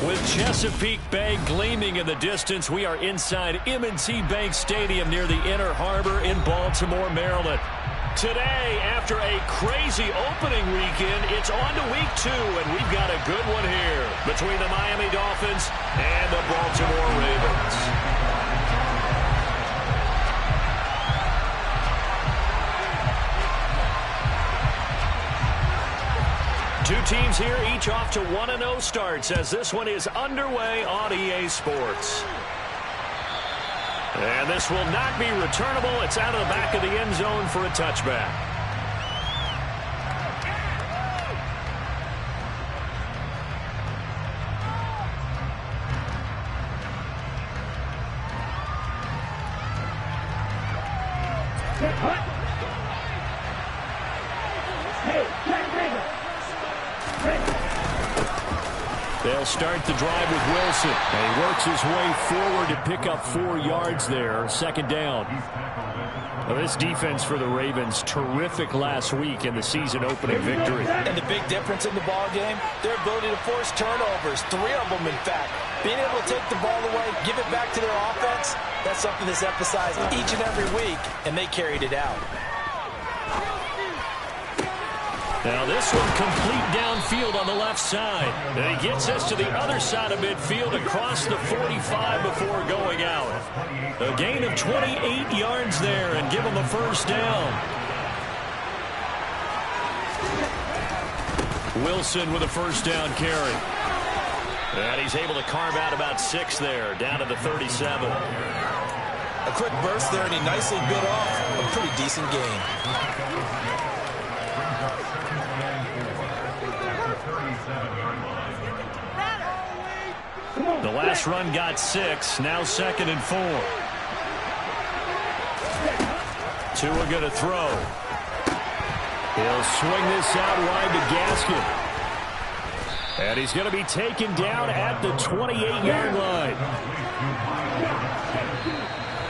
With Chesapeake Bay gleaming in the distance, we are inside M&T Bank Stadium near the Inner Harbor in Baltimore, Maryland. Today, after a crazy opening weekend, it's on to week 2, and we've got a good one here between the Miami Dolphins and the Baltimore Ravens. Two teams here, each off to 1-0 starts as this one is underway on EA Sports. And this will not be returnable. It's out of the back of the end zone for a touchback. They'll start the drive with Wilson. And he works his way forward to pick up 4 yards there. Second down. Well, this defense for the Ravens, terrific last week in the season opening victory. And the big difference in the ball game, their ability to force turnovers, 3 of them in fact. Being able to take the ball away, give it back to their offense, that's something that's emphasized each and every week, and they carried it out. Now this one complete downfield on the left side. And he gets us to the other side of midfield across the 45 before going out. A gain of 28 yards there and give him a first down. Wilson with a first down carry. And he's able to carve out about 6 there, down to the 37. A quick burst there, and he nicely bit off a pretty decent gain. The last run got 6. Now 2nd and 4. Tua going to throw. He'll swing this out wide to Gaskin. And he's going to be taken down at the 28-yard line.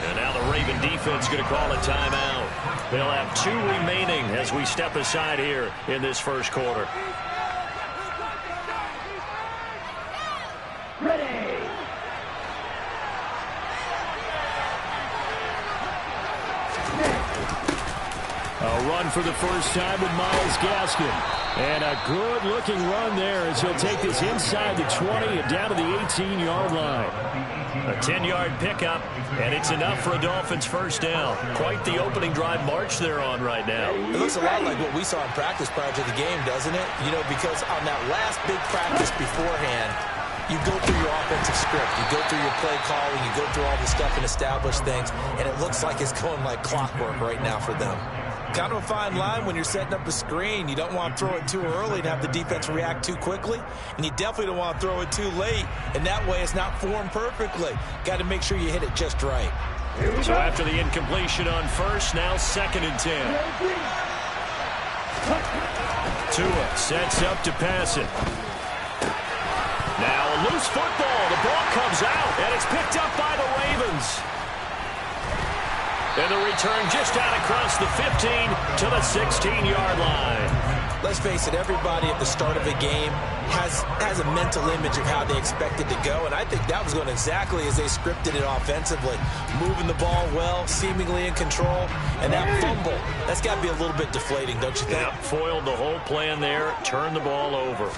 And now the Raven defense going to call a timeout. They'll have 2 remaining as we step aside here in this first quarter. A run for the first time with Myles Gaskin. And a good-looking run there as he'll take this inside the 20 and down to the 18-yard line. A 10-yard pickup, and it's enough for a Dolphins first down. Quite the opening drive march they're on right now. It looks a lot like what we saw in practice prior to the game, doesn't it? You know, because on that last big practice beforehand, you go through your offensive script, you go through your play calling, you go through all the stuff and establish things, and it looks like it's going like clockwork right now for them. Kind of a fine line when you're setting up a screen. You don't want to throw it too early and have the defense react too quickly, and you definitely don't want to throw it too late, and that way it's not formed perfectly. Got to make sure you hit it just right. So after the incompletion on first, now 2nd and 10. Tua sets up to pass it. Now a loose football. The ball comes out, and it's picked up by the Ravens. And the return just out across the 15 to the 16-yard line. Let's face it, everybody at the start of a game has a mental image of how they expect it to go, and I think that was going exactly as they scripted it offensively. Moving the ball well, seemingly in control, and that fumble, that's got to be a little bit deflating, don't you think? Yep, foiled the whole plan there, turned the ball over.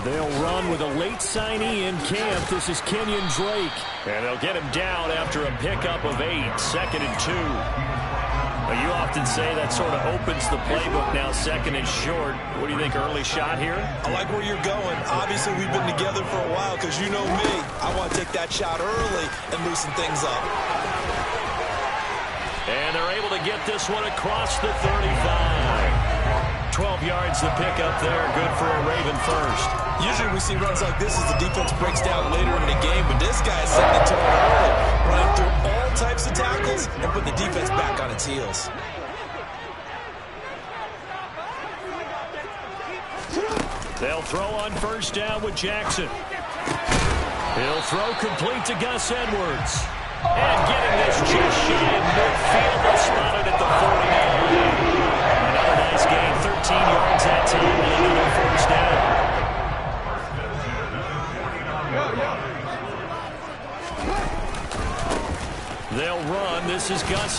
They'll run with a late signee in camp. This is Kenyon Drake. And they'll get him down after a pickup of 8, 2nd and 2. Well, you often say that sort of opens the playbook now, 2nd and short. What do you think, early shot here? I like where you're going. Obviously, we've been together for a while because you know me. I want to take that shot early and loosen things up. And they're able to get this one across the 35. 12 yards the pickup there. Good for a Raven first. Usually we see runs like this as the defense breaks down later in the game, but this guy's setting the tone early, running through all types of tackles and put the defense back on its heels. They'll throw on first down with Jackson. He'll throw complete to Gus Edwards. And getting this just shy of midfield. They'll spot it at the 49. Another nice gain, 13 yards that time, and another first down.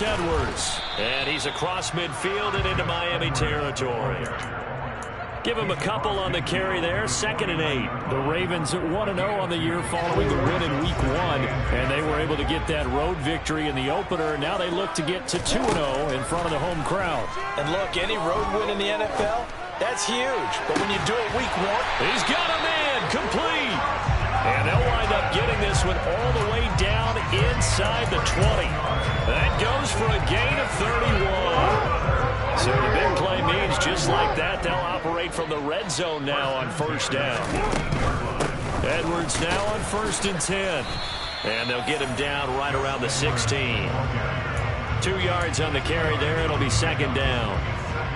Gus Edwards. And he's across midfield and into Miami territory. Give him a couple on the carry there. 2nd and 8. The Ravens at 1-0 on the year following the win in Week 1. And they were able to get that road victory in the opener. Now they look to get to 2-0 in front of the home crowd. And look, any road win in the NFL, that's huge. But when you do it Week 1, he's got a man complete. And they'll wind up getting this one all the way down inside the 20. That goes for a gain of 31. So the big play means just like that, they'll operate from the red zone now on 1st down. Edwards now on 1st and 10. And they'll get him down right around the 16. 2 yards on the carry there. It'll be 2nd down.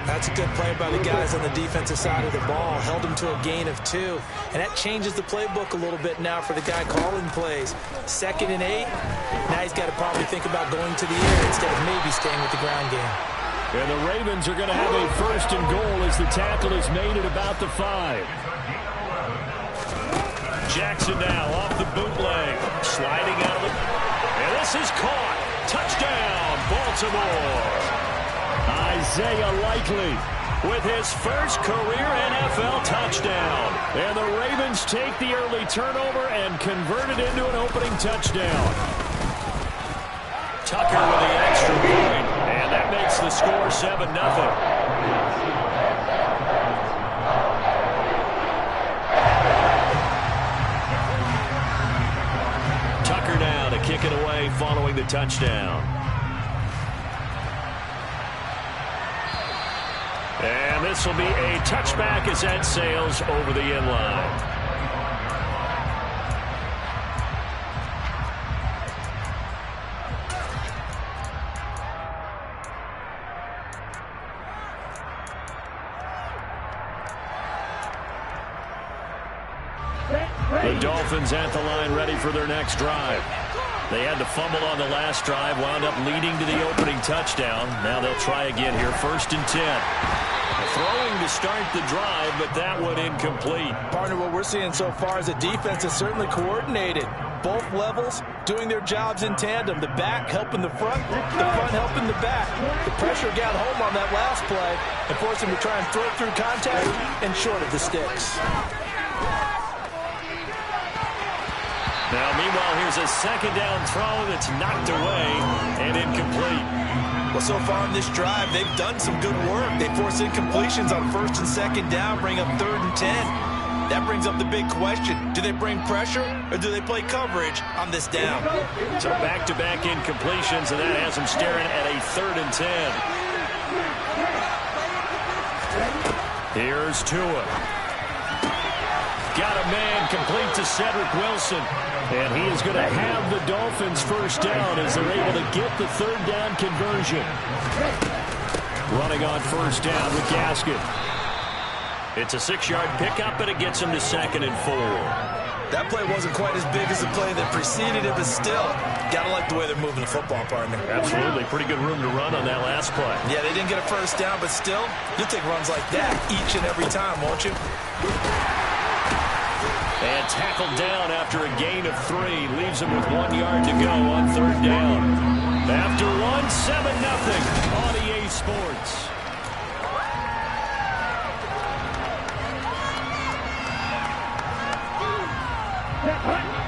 That's a good play by the guys on the defensive side of the ball. Held him to a gain of 2. And that changes the playbook a little bit now for the guy calling plays. 2nd and 8. Now he's got to probably think about going to the air instead of maybe staying with the ground game. And the Ravens are going to have a 1st and goal as the tackle is made at about the 5. Jackson now off the bootleg. Sliding out of it. And this is caught. Touchdown, Baltimore. Isaiah Likely with his first career NFL touchdown. And the Ravens take the early turnover and convert it into an opening touchdown. Tucker with the extra point. And that makes the score 7-0. Tucker now to kick it away following the touchdown. And this will be a touchback as that sails over the end line. The Dolphins at the line ready for their next drive. They had to fumble on the last drive, wound up leading to the opening touchdown. Now they'll try again here, 1st and 10. Throwing to start the drive, but that one incomplete. Partner, what we're seeing so far is the defense is certainly coordinated. Both levels doing their jobs in tandem. The back helping the front helping the back. The pressure got home on that last play and forced him to try and throw through contact and short of the sticks. Now, meanwhile, here's a 2nd down throw that's knocked away and incomplete. Well, so far in this drive, they've done some good work. They force incompletions on 1st and 2nd down, bring up 3rd and 10. That brings up the big question. Do they bring pressure or do they play coverage on this down? So back-to-back incompletions, and that has them staring at a 3rd and 10. Here's Tua. Got a man complete to Cedric Wilson. And he is going to have the Dolphins 1st down as they're able to get the 3rd down conversion. Running on 1st down with Gaskin. It's a 6-yard pickup, and it gets him to 2nd and 4. That play wasn't quite as big as the play that preceded it, but still, got to like the way they're moving the football, partner. Absolutely. Pretty good room to run on that last play. Yeah, they didn't get a 1st down, but still, you'll take runs like that each and every time, won't you? And tackled down after a gain of 3. Leaves him with 1 yard to go on 3rd down. After 1, 7-0 on EA Sports.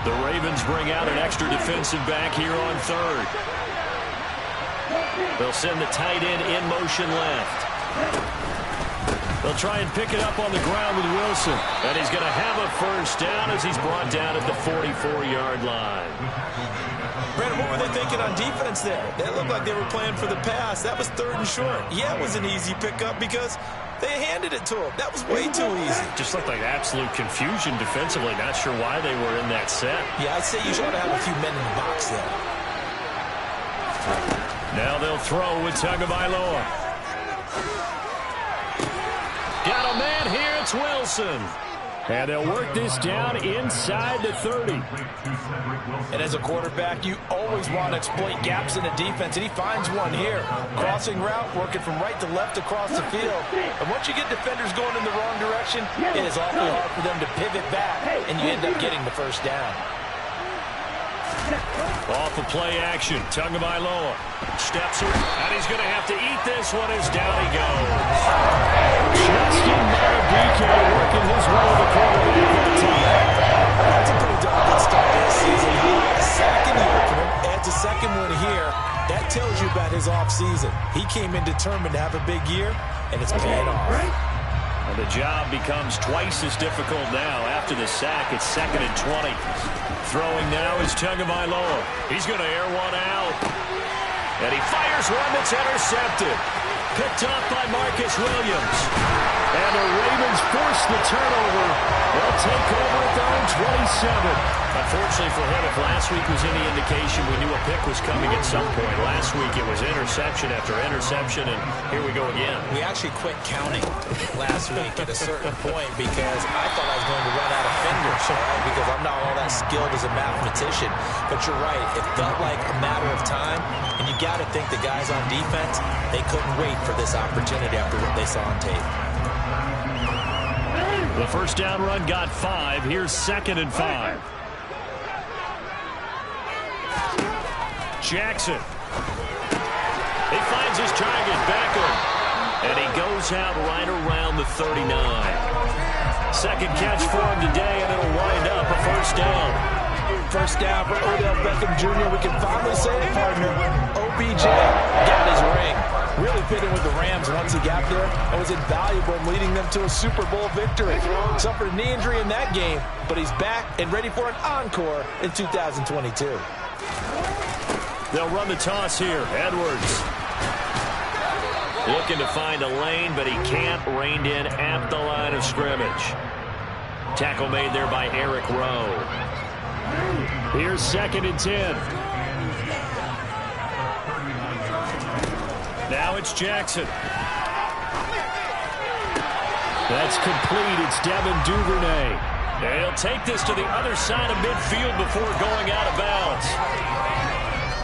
The Ravens bring out an extra defensive back here on 3rd. They'll send the tight end in motion left. They'll try and pick it up on the ground with Wilson. And he's going to have a 1st down as he's brought down at the 44-yard line. Brandon, what were they thinking on defense there? They looked like they were playing for the pass. That was 3rd and short. Yeah, it was an easy pickup because they handed it to him. That was way too easy. Just looked like absolute confusion defensively. Not sure why they were in that set. Yeah, I'd say you ought to have a few men in the box there. Now they'll throw with Tagovailoa. Got a man here, it's Wilson. And they'll work this down inside the 30. And as a quarterback, you always want to exploit gaps in the defense, and he finds one here. Crossing route, working from right to left across the field. And once you get defenders going in the wrong direction, it is awfully hard for them to pivot back, and you end up getting the 1st down. Off of play action, Tagovailoa steps her, and he's going to have to eat this one as down he goes. Justin Madubuike working his way to the quarterback for the team. That's a pretty darn good start to the season. A sack in the opener, adds a second one here. That tells you about his offseason. He came in determined to have a big year, and it's paying off. And the job becomes twice as difficult now. After the sack, it's 2nd and 20. Throwing now is Tagovailoa. He's going to air one out. And he fires one that's intercepted. Picked off by Marcus Williams. And the Ravens force the turnover. They'll take over at their own 27. Unfortunately for him, if last week was any indication, we knew a pick was coming at some point. Last week it was interception after interception, and here we go again. We actually quit counting last week at a certain point because I thought I was going to run out of fingers, right? Because I'm not all that skilled as a mathematician. But you're right, it felt like a matter of time, and you got to think the guys on defense, they couldn't wait for this opportunity after what they saw on tape. The first down run got 5. Here's 2nd and 5. Jackson. He finds his target, Beckham. And he goes out right around the 39. Second catch for him today, and it'll wind up a first down. First down for Odell Beckham Jr. We can finally say it, partner. OBJ got his ring. Really fit in with the Rams once he got there and was invaluable in leading them to a Super Bowl victory. Suffered a knee injury in that game, but he's back and ready for an encore in 2022. They'll run the toss here. Edwards looking to find a lane, but he can't. Reined in at the line of scrimmage. Tackle made there by Eric Rowe. Here's 2nd and 10. Now it's Jackson. That's complete. It's Devin Duvernay. They'll take this to the other side of midfield before going out of bounds.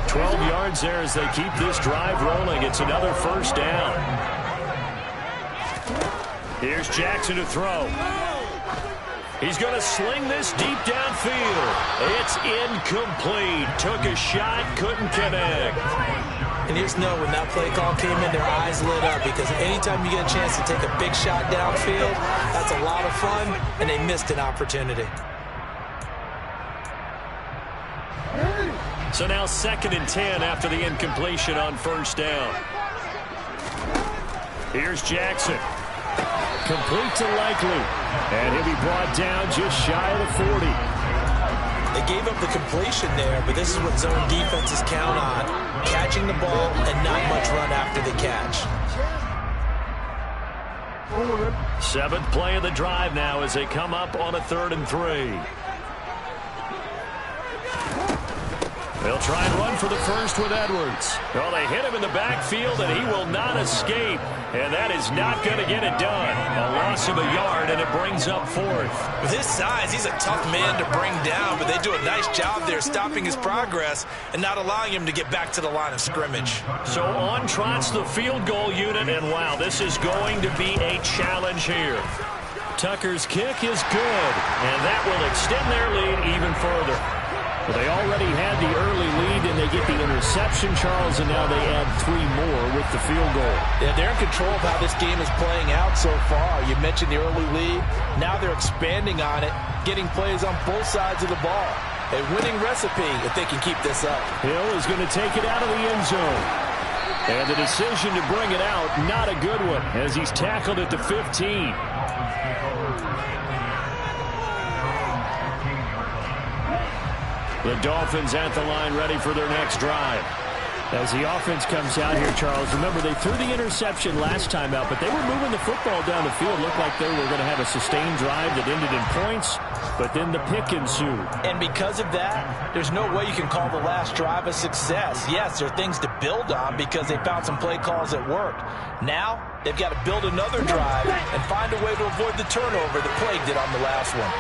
12 yards there as they keep this drive rolling. It's another first down. Here's Jackson to throw. He's going to sling this deep downfield. It's incomplete. Took a shot, couldn't connect. And you just know when that play call came in, their eyes lit up because anytime you get a chance to take a big shot downfield, that's a lot of fun, and they missed an opportunity. So now 2nd and 10 after the incompletion on first down. Here's Jackson. Complete to Likely. And he'll be brought down just shy of the 40. They gave up the completion there, but this is what zone defenses count on. Catching the ball and not much run after the catch. 7th play of the drive now as they come up on a 3rd and 3. They'll try and run for the first with Edwards. Well, they hit him in the backfield, and he will not escape. And that is not going to get it done. A loss of a yard, and it brings up 4th. With his size, he's a tough man to bring down, but they do a nice job there stopping his progress and not allowing him to get back to the line of scrimmage. So on trots the field goal unit, and wow, this is going to be a challenge here. Tucker's kick is good, and that will extend their lead even further. Well, they already had the early lead, and they get the interception, Charles, and now they add 3 more with the field goal. Yeah, they're in control of how this game is playing out so far. You mentioned the early lead. Now they're expanding on it, getting plays on both sides of the ball. A winning recipe if they can keep this up. Hill is going to take it out of the end zone. And the decision to bring it out, not a good one, as he's tackled at the 15. The Dolphins at the line ready for their next drive. As the offense comes out here, Charles, remember they threw the interception last time out, but they were moving the football down the field. Looked like they were going to have a sustained drive that ended in points, but then the pick ensued. And because of that, there's no way you can call the last drive a success. Yes, there are things to build on because they found some play calls that worked. Now, they've got to build another drive and find a way to avoid the turnover that plagued it on the last one.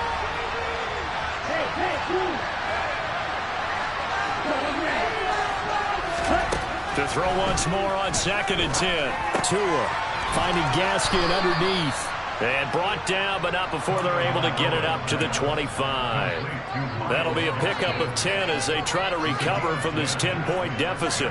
To throw once more on 2nd and 10. Tua finding Gaskin underneath. And brought down, but not before they're able to get it up to the 25. That'll be a pickup of 10 as they try to recover from this 10-point deficit.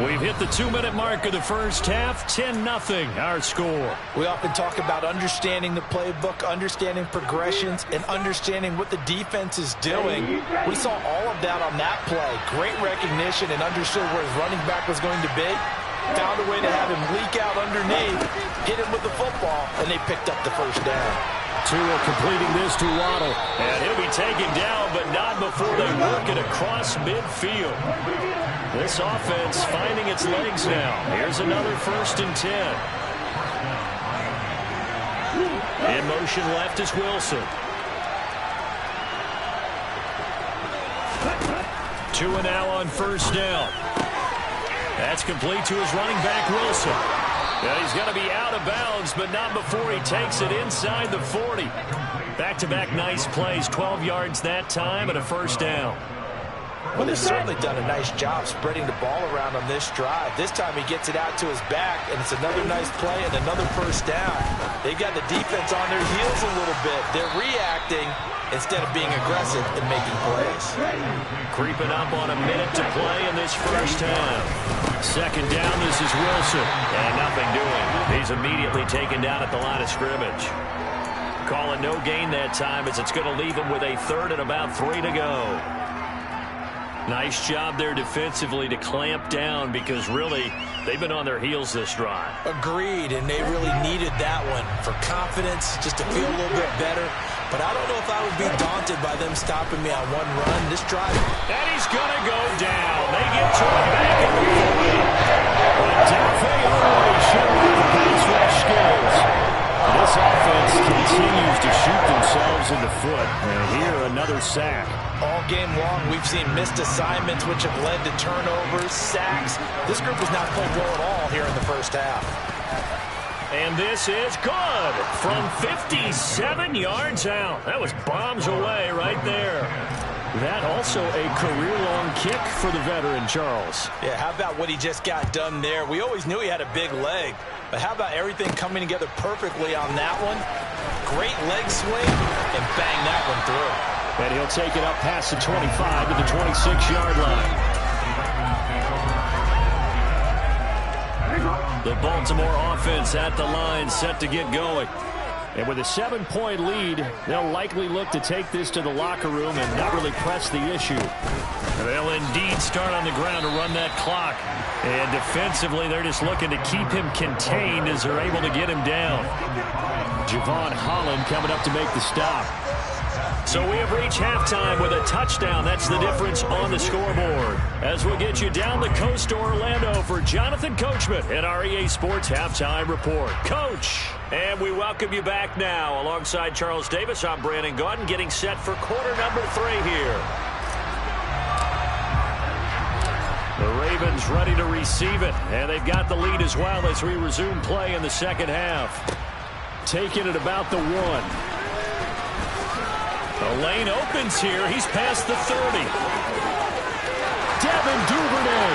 We've hit the 2-minute mark of the first half. 10-0 our score. We often talk about understanding the playbook, understanding progressions, and understanding what the defense is doing. We saw all of that on that play. Great recognition and understood where his running back was going to be. Found a way to have him leak out underneath, hit him with the football, and they picked up the first down. Tua completing this to Waddle. And he'll be taken down, but not before they work it across midfield. This offense finding its legs now. Here's another 1st and 10. In motion left is Wilson. Tua now on 1st down. That's complete to his running back, Wilson. Yeah, he's going to be out of bounds, but not before he takes it inside the 40. Back-to-back nice plays, 12 yards that time and a 1st down. Well, they've certainly done a nice job spreading the ball around on this drive. This time he gets it out to his back, and it's another nice play and another 1st down. They've got the defense on their heels a little bit. They're reacting instead of being aggressive and making plays. Creeping up on a minute to play in this first half. 2nd down, this is Wilson. And nothing doing. He's immediately taken down at the line of scrimmage. Calling no gain that time as it's going to leave him with a 3rd and about 3 to go. Nice job there defensively to clamp down because really they've been on their heels this drive. Agreed, and they really needed that one for confidence, just to feel a little bit better. But I don't know if I would be daunted by them stopping me on one run. This drive. And he's going to go down. They get to him back at the 40. But Delphi always showed the pass rush skills. This offense continues to shoot themselves in the foot. And here another sack. All game long, we've seen missed assignments, which have led to turnovers, sacks. This group has not played well at all here in the first half. And this is good from 57 yards out. That was bombs away right there. That also a career-long kick for the veteran, Charles. Yeah, how about what he just got done there? We always knew he had a big leg, but how about everything coming together perfectly on that one? Great leg swing, and bang that one through. And he'll take it up past the 25 to the 26-yard line. The Baltimore offense at the line, set to get going. And with a 7-point lead, they'll likely look to take this to the locker room and not really press the issue. They'll indeed start on the ground to run that clock. And defensively, they're just looking to keep him contained as they're able to get him down. Javon Holland coming up to make the stop. So we have reached halftime with a touchdown. That's the difference on the scoreboard. As we'll get you down the coast to Orlando for Jonathan Coachman at our EA Sports Halftime Report. Coach, and we welcome you back now. Alongside Charles Davis, I'm Brandon Gaudin, getting set for quarter number 3 here. The Ravens ready to receive it, and they've got the lead as well as we resume play in the second half. Taking it about the 1. The lane opens here. He's past the 30. Devin Duvernay.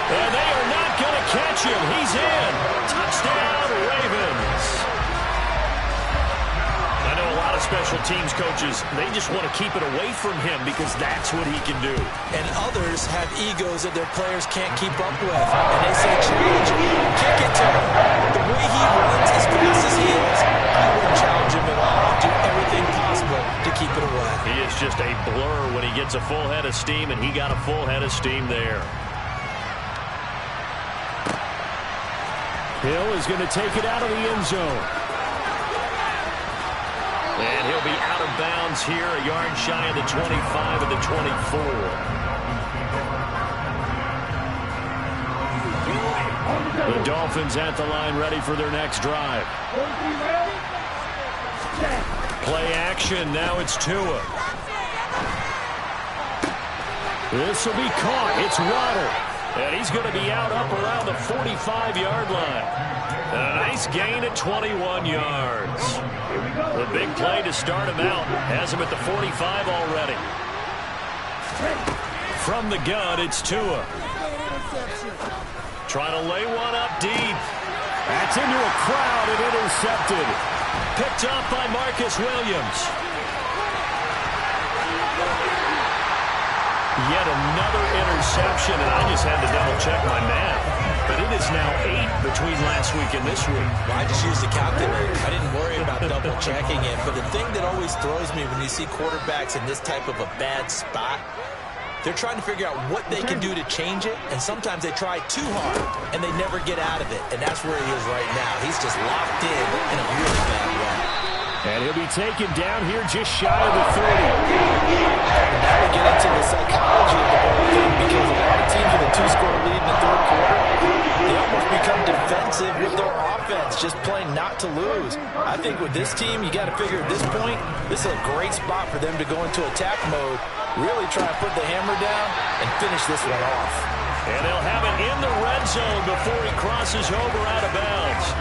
And they are not going to catch him. He's in. Touchdown, Ravens. I know a lot of special teams coaches, they just want to keep it away from him because that's what he can do. And others have egos that their players can't keep up with. And they say, challenge him, kick it to him. The way he runs as fast as he is, I wouldn't challenge him at all. I'll do everything possible to keep it away. He is just a blur when he gets a full head of steam, and he got a full head of steam there. Hill is going to take it out of the end zone. And he'll be out of bounds here, a yard shy of the 25 of the 24. The Dolphins at the line ready for their next drive. Play action, now it's Tua. This will be caught, it's Waddle. And he's going to be out up around the 45-yard line. And a nice gain at 21 yards. The big play to start him out. Has him at the 45 already. From the gun, it's Tua. Trying to lay one up deep. That's into a crowd and intercepted. Picked up by Marcus Williams. Yet another interception, and I just had to double-check my math. But it is now 8 between last week and this week. Well, I just used a calculator. I didn't worry about double-checking it. But the thing that always throws me when you see quarterbacks in this type of a bad spot, they're trying to figure out what they can do to change it, and sometimes they try too hard, and they never get out of it. And that's where he is right now. He's just locked in a really bad way. And he'll be taken down here just shy of the 30. Now we get into the psychology of the whole thing, because a lot of teams with a 2-score lead in the third quarter, they almost become defensive with their offense, just playing not to lose. I think with this team, you got to figure at this point, this is a great spot for them to go into attack mode, really try to put the hammer down and finish this one off. And they'll have it in the red zone before he crosses over out of bounds.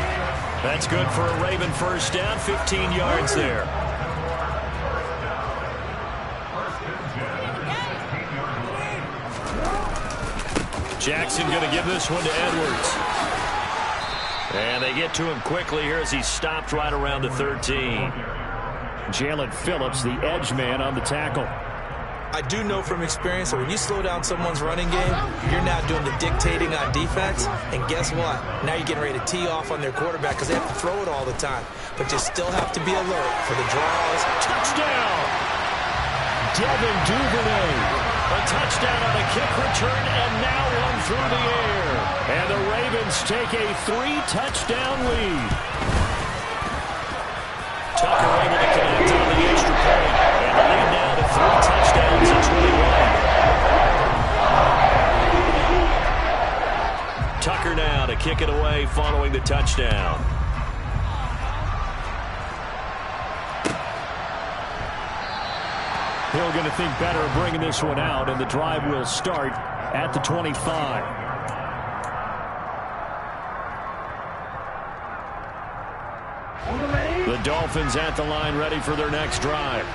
That's good for a Raven first down, 15 yards there. Jackson going to give this one to Edwards. And they get to him quickly here as he's stopped right around the 13. Jalen Phillips, the edge man on the tackle. I do know from experience that when you slow down someone's running game, you're now doing the dictating on defense. And guess what? Now you're getting ready to tee off on their quarterback because they have to throw it all the time. But you still have to be alert for the draws. Touchdown! Devin Duvernay. A touchdown on a kick return, and now one through the air. And the Ravens take a 3-touchdown lead. Tucker able to connect on the extra point. And the lead now to 3 touchdowns and 21. Tucker now to kick it away following the touchdown. Hill going to think better of bringing this one out, and the drive will start at the 25. The Dolphins at the line ready for their next drive.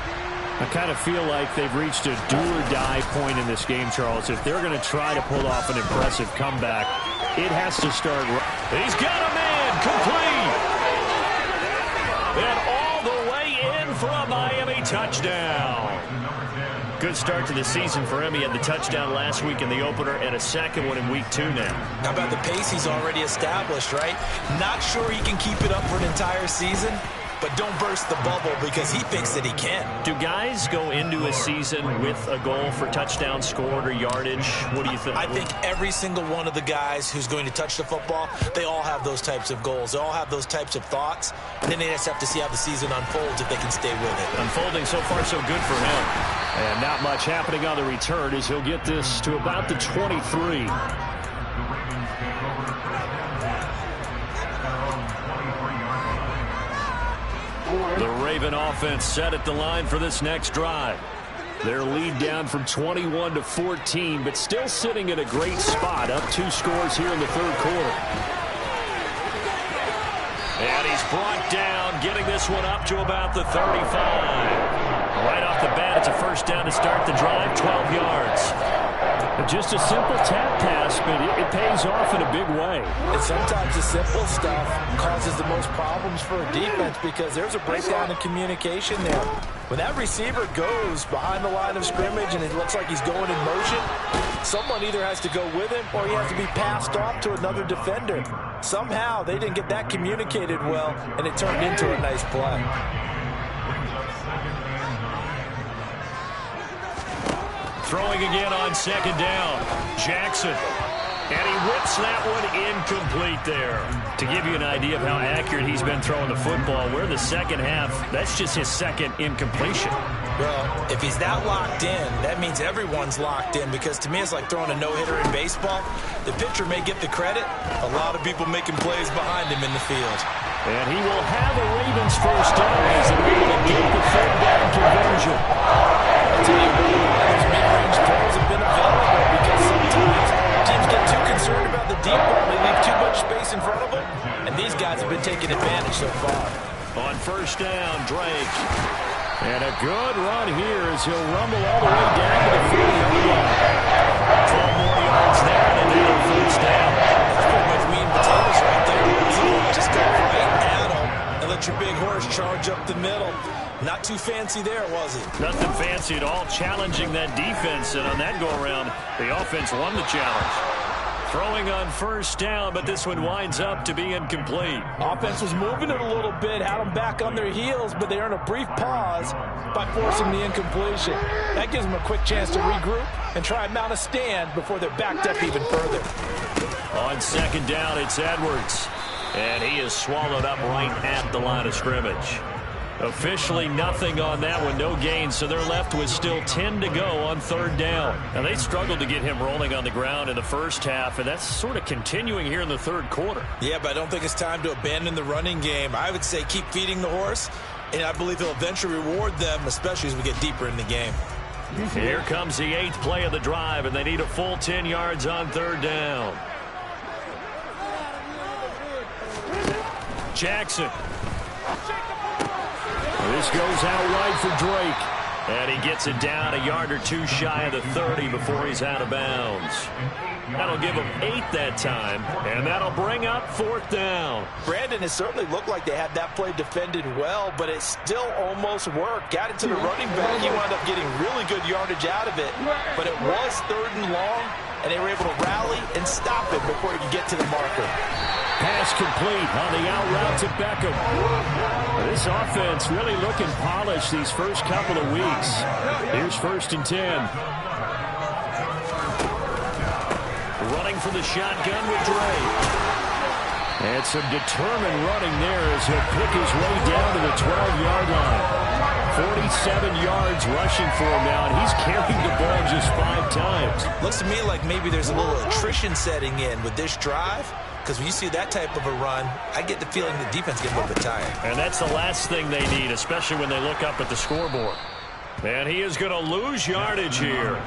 I kind of feel like they've reached a do-or-die point in this game, Charles. If they're going to try to pull off an impressive comeback, it has to start right. He's got a man complete. And all the way in for a Miami touchdown. Good start to the season for him. He had the touchdown last week in the opener and a second one in week 2 now. How about the pace he's already established, right? Not sure he can keep it up for an entire season, but don't burst the bubble because he thinks that he can. Do guys go into a season with a goal for touchdown scored or yardage? What do you think? I think every single one of the guys who's going to touch the football, they all have those types of goals. They all have those types of thoughts. And then they just have to see how the season unfolds if they can stay with it. Unfolding so far so good for him. And not much happening on the return as he'll get this to about the 23. The Raven offense set at the line for this next drive. Their lead down from 21 to 14, but still sitting in a great spot, up 2 scores here in the third quarter. And he's brought down, getting this one up to about the 35. Right off the bat, it's a first down to start the drive, 12 yards. Just a simple tap pass, but it pays off in a big way. And sometimes the simple stuff causes the most problems for a defense because there's a breakdown in communication there. When that receiver goes behind the line of scrimmage and it looks like he's going in motion, someone either has to go with him or he has to be passed off to another defender. Somehow they didn't get that communicated well, and it turned into a nice play. Throwing again on second down. Jackson. And he whips that one incomplete there. To give you an idea of how accurate he's been throwing the football, we're in the second half. That's just his second incompletion. Well, if he's that locked in, that means everyone's locked in, because to me it's like throwing a no-hitter in baseball. The pitcher may get the credit. A lot of people making plays behind him in the field. And he will have a Ravens first down as they're able to get the third down conversion. I'll tell you what, those mid-range throws have been available because sometimes teams get too concerned about the deep ball. They leave too much space in front of them, and these guys have been taking advantage so far. On first down, Drake. And a good run here as he'll rumble all the way down to the 40-yard line. 12 more yards there, and another first down. That's pretty much meat and potatoes right there. It's a little charge up the middle. Not too fancy there, was it? Nothing fancy at all, challenging that defense, and on that go-around, the offense won the challenge. Throwing on first down, but this one winds up to be incomplete. Offense was moving it a little bit, had them back on their heels, but they earned a brief pause by forcing the incompletion. That gives them a quick chance to regroup and try and mount a stand before they're backed up even further. On second down, it's Edwards, and he is swallowed up right at the line of scrimmage. Officially nothing on that one, no gain, so they're left with still 10 to go on third down. Now, they struggled to get him rolling on the ground in the first half, and that's sort of continuing here in the third quarter. Yeah, but I don't think it's time to abandon the running game. I would say keep feeding the horse, and I believe he'll eventually reward them, especially as we get deeper in the game. Here comes the 8th play of the drive, and they need a full 10 yards on third down. Jackson. This goes out wide for Drake. And he gets it down a yard or two shy of the 30 before he's out of bounds. That'll give him 8 that time, and that'll bring up fourth down. Brandon, it certainly looked like they had that play defended well, but it still almost worked. Got it to the running back. He wound up getting really good yardage out of it, but it was third and long, and they were able to rally and stop it before he could get to the marker. Pass complete on the out route to Beckham. This offense really looking polished these first couple of weeks. Here's first and 10. Running for the shotgun with Drake. And some determined running there as he'll pick his way down to the 12-yard line. 47 yards rushing for him now, and he's carried the ball just 5 times. Looks to me like maybe there's a little attrition setting in with this drive. Because when you see that type of a run, I get the feeling the defense gets a little bit tired. And that's the last thing they need, especially when they look up at the scoreboard. And he is going to lose yardage here.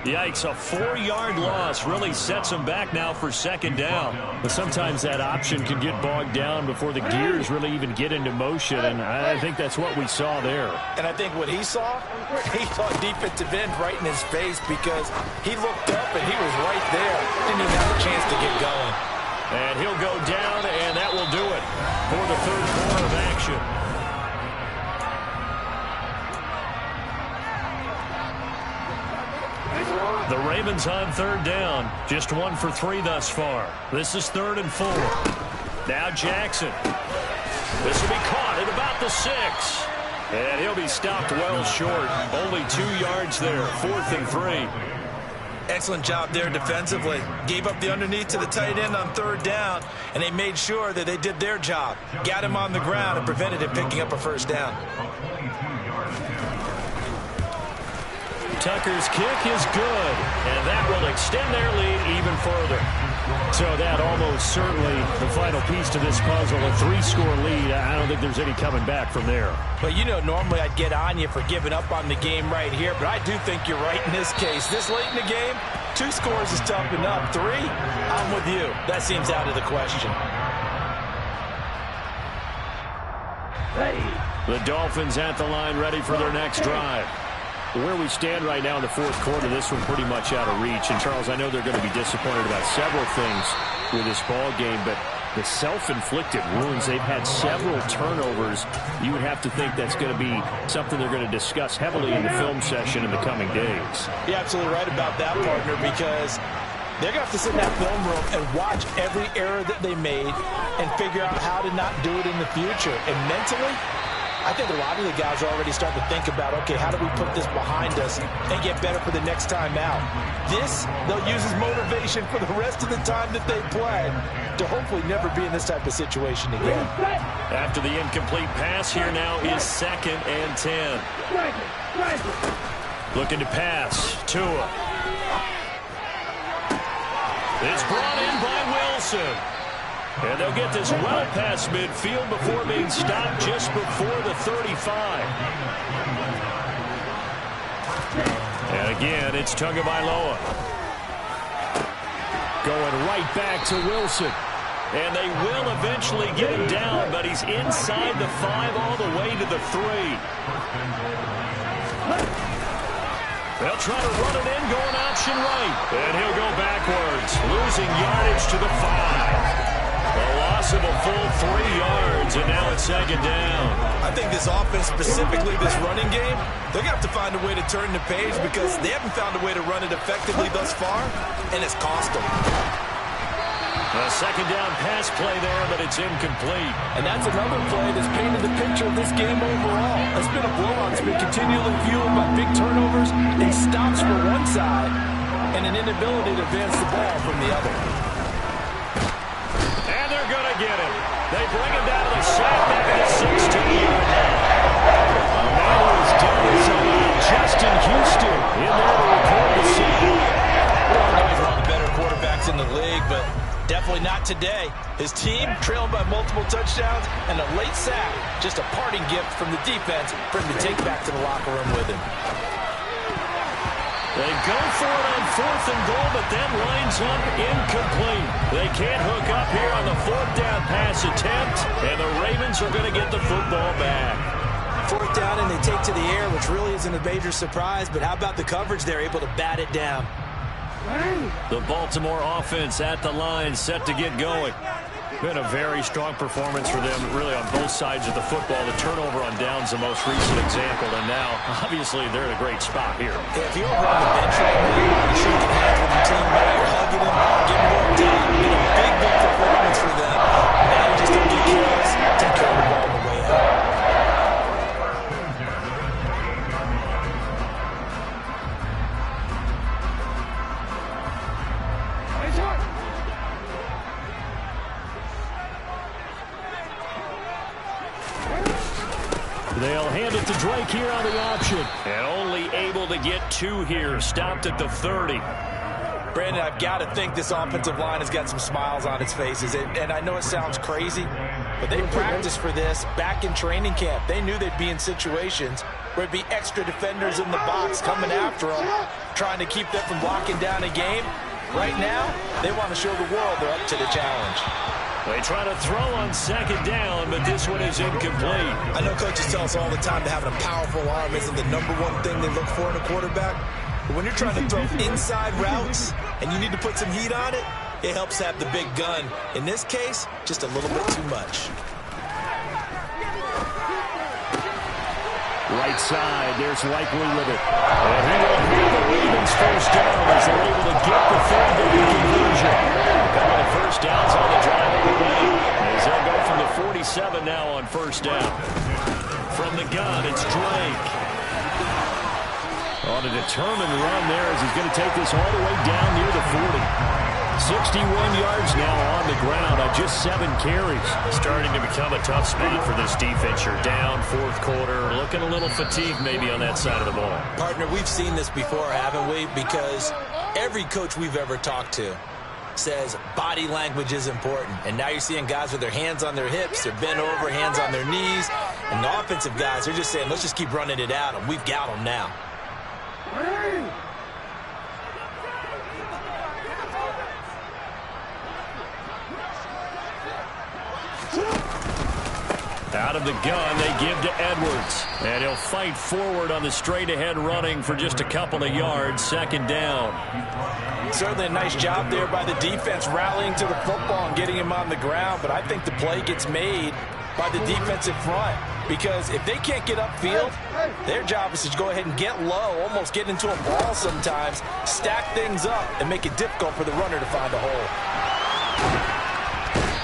Yikes, a 4-yard loss really sets him back now for second down. But sometimes that option can get bogged down before the gears really even get into motion, and I think that's what we saw there. And I think what he saw defensive end right in his face because he looked up and he was right there. Didn't even have a chance to get going. And he'll go down, and that will do it for the third quarter of action. The Ravens on third down. Just 1 for 3 thus far. This is 3rd and 4. Now Jackson. This will be caught at about the 6. And he'll be stopped well short. Only 2 yards there. 4th and 3. Excellent job there defensively. Gave up the underneath to the tight end on third down, and they made sure that they did their job. Got him on the ground and prevented him picking up a first down. Tucker's kick is good, and that will extend their lead even further. So that almost certainly the final piece to this puzzle, a 3-score lead. I don't think there's any coming back from there. But, you know, normally I'd get on you for giving up on the game right here, but I do think you're right in this case. This late in the game, 2 scores is tough enough. 3, I'm with you. That seems out of the question. The Dolphins at the line ready for their next drive. Where we stand right now in the fourth quarter, this one pretty much out of reach. And, Charles, I know they're going to be disappointed about several things with this ball game, but the self-inflicted wounds, they've had several turnovers. You would have to think that's going to be something they're going to discuss heavily in the film session in the coming days. You're absolutely right about that, partner, because they're going to have to sit in that film room and watch every error that they made and figure out how to not do it in the future. And mentally, I think a lot of the guys are already starting to think about, okay, how do we put this behind us and get better for the next time out? This, they'll use as motivation for the rest of the time that they play to hopefully never be in this type of situation again. After the incomplete pass, here now is 2nd and 10. Looking to pass. Tua. It's brought in by Wilson. And they'll get this well past midfield before being stopped just before the 35. And again, it's Tagovailoa. Going right back to Wilson. And they will eventually get him down, but he's inside the 5 all the way to the 3. They'll try to run it in, going option right. And he'll go backwards, losing yardage to the 5. A loss of a full 3 yards, So now it's second down. I think this offense, specifically this running game, they're going to have to find a way to turn the page because they haven't found a way to run it effectively thus far, and it's cost them. A second down pass play there, but it's incomplete. And that's another play that's painted the picture of this game overall. It's been a blowout. It's been continually fueled by big turnovers and stops for one side and an inability to advance the ball from the other. And they're going to get him. They bring him down to the sack back at the 16-yard line. That was done. So Justin Houston in there to record the sack. He's one of the better quarterbacks in the league, but definitely not today. His team trailing by multiple touchdowns and a late sack. Just a parting gift from the defense for him to take back to the locker room with him. They go for it on 4th and goal, but then lines up incomplete. They can't hook up here on the 4th down pass attempt, and the Ravens are going to get the football back. 4th down, and they take to the air, which really isn't a major surprise, but how about the coverage? They're able to bat it down. The Baltimore offense at the line, set to get going. Been a very strong performance for them, really, on both sides of the football. The turnover on downs the most recent example, and now, obviously, they're in a great spot here. Yeah, if you're over on the bench right now, you're shaking hands with your teammate, you're hugging him, getting worked out. It's been a big, big performance for them. Now you just don't get careless, take care of the ball on the way out. They'll hand it to Drake here on the option. And only able to get 2 here. Stopped at the 30. Brandon, I've got to think this offensive line has got some smiles on its faces. And I know it sounds crazy, but they practiced for this back in training camp. They knew they'd be in situations where it'd be extra defenders in the box coming after them, trying to keep them from locking down a game. Right now, they want to show the world they're up to the challenge. They try to throw on second down, but this one is incomplete. I know coaches tell us all the time that having a powerful arm isn't the #1 thing they look for in a quarterback. But when you're trying to throw inside routes and you need to put some heat on it, it helps have the big gun. In this case, just a little bit too much. Right side, there's Likely with it. And he will have the Ravens first down as they're able to get the 3rd down conversion. A couple of first downs on the drive already. As they'll go from the 47 now on first down. From the gun, it's Drake. On a determined run there as he's going to take this all the way down near the 40. 61 yards now on the ground on just 7 carries. Starting to become a tough spot for this defense. You're down 4th quarter, looking a little fatigued maybe on that side of the ball. Partner, we've seen this before, haven't we? Because every coach we've ever talked to says body language is important. And now you're seeing guys with their hands on their hips, they're bent over, hands on their knees. And the offensive guys, they're just saying, let's just keep running it out, and we've got them now. Out of the gun, they give to Edwards. And he'll fight forward on the straight-ahead running for just a couple of yards. Second down. Certainly a nice job there by the defense rallying to the football and getting him on the ground. But I think the play gets made by the defensive front. Because if they can't get upfield, their job is to go ahead and get low, almost get into a ball sometimes, stack things up, and make it difficult for the runner to find a hole.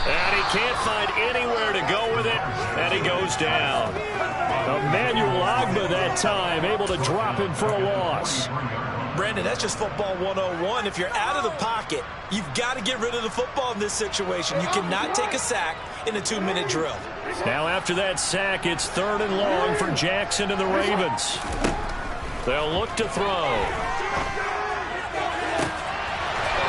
And he can't find anywhere to go with it, and he goes down. Emmanuel Ogbah that time, able to drop him for a loss. Brandon, that's just football 101. If you're out of the pocket, you've got to get rid of the football in this situation. You cannot take a sack in a 2-minute drill. Now after that sack, it's 3rd and long for Jackson and the Ravens. They'll look to throw.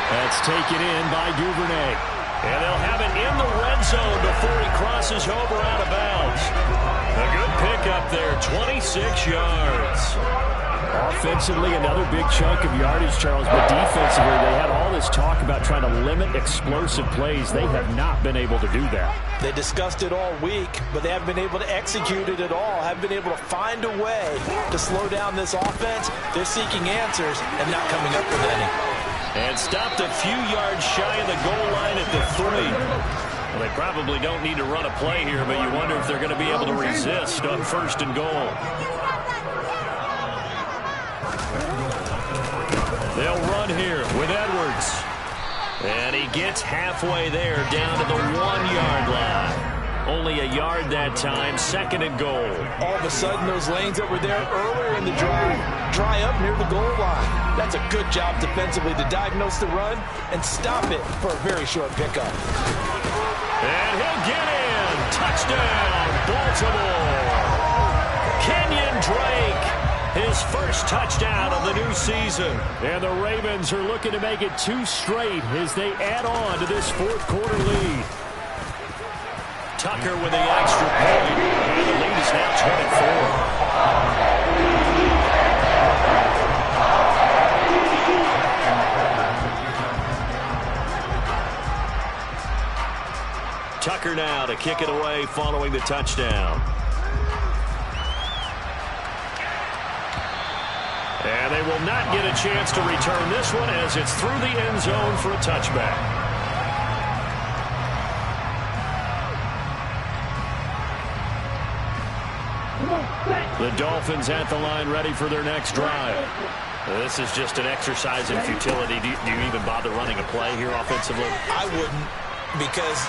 That's taken in by Duvernay. And they'll have it in the red zone before he crosses over out of bounds. A good pickup there, 26 yards. Offensively, another big chunk of yardage, Charles, but defensively, they had all this talk about trying to limit explosive plays. They have not been able to do that. They discussed it all week, but they haven't been able to execute it at all, haven't been able to find a way to slow down this offense. They're seeking answers and not coming up with any. And stopped a few yards shy of the goal line at the 3. Well, they probably don't need to run a play here, but you wonder if they're going to be able to resist on 1st and goal. They'll run here with Edwards. And he gets halfway there, down to the 1-yard line. Only a yard that time, 2nd and goal. All of a sudden, those lanes that were there earlier in the drive dry up near the goal line. That's a good job defensively to diagnose the run and stop it for a very short pickup. And he'll get in. Touchdown, Baltimore. Kenyon Drake, his first touchdown of the new season. And the Ravens are looking to make it 2 straight as they add on to this 4th quarter lead. Tucker with the extra point, and the lead is now 24. Tucker now to kick it away following the touchdown. And they will not get a chance to return this one as it's through the end zone for a touchback. The Dolphins at the line ready for their next drive. This is just an exercise in futility. Do you even bother running a play here offensively? I wouldn't, because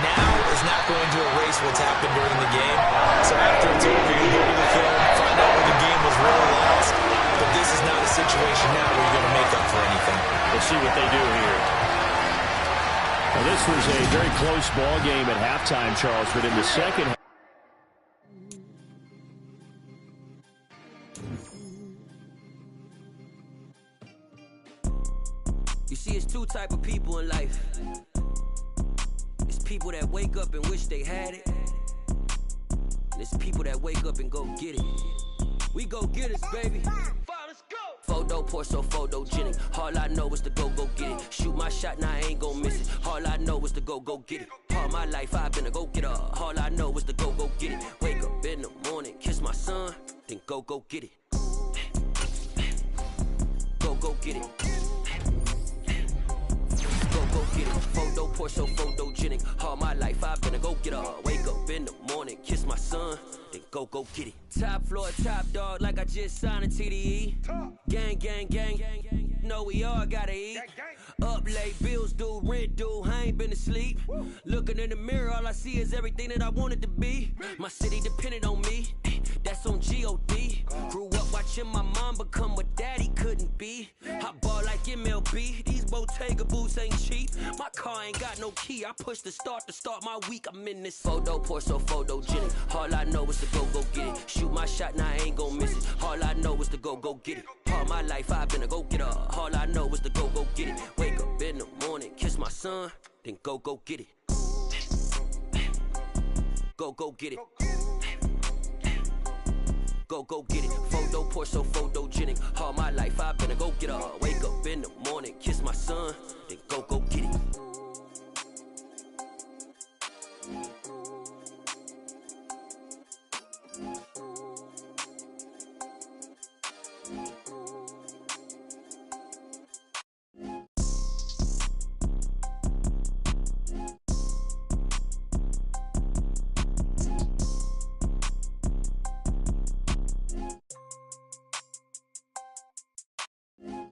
now is not going to erase what's happened during the game. So after it's over, you go to the film, find out where the game was really lost. But this is not a situation now where you're going to make up for anything. We'll see what they do here. Now, this was a very close ball game at halftime, Charles, but in the second half, you see, it's 2 type of people in life. It's people that wake up and wish they had it. And it's people that wake up and go get it. We go get it, baby. Let's go. Photo pour so photogenic. All I know is to go get it. Shoot my shot, now I ain't gon' miss it. All I know is to go get it. All my life I've been a go-getter. All I know is to go get it. Wake up in the morning, kiss my son, then go get it. Go get it. Go get it. Photo pour so photogenic. All my life I've been a go-getter. Wake up in the morning, kiss my son, then go get it. Top floor, top dog, like I just signed a TDE. Gang, gang, gang, gang. Know we all gotta eat. Up late, bills due, rent due, I ain't been asleep. Looking in the mirror, all I see is everything that I wanted to be. My city depended on me, that's on G.O.D. Grew up watching my mom become what daddy couldn't be. I ball like MLB, these Bottega boots ain't cheap. My car ain't got no key, I push the start to start my week. I'm in this photo pour so photogenic. All I know is to go get it. Shoot my shot, now I ain't gon' miss it. All I know is to go get it. All my life I've been a go-getter. All I know is to go get it. Wake up in the morning, kiss my son, then go get it. Go get it. Go get it. Photo pour so photogenic. All my life I've been a go-getter. Wake up in the morning, kiss my son, then go get it.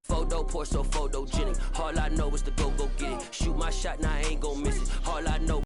Photo pour so photogenic. All I know is to go get it. Shoot my shot, now I ain't gon' miss it. All I know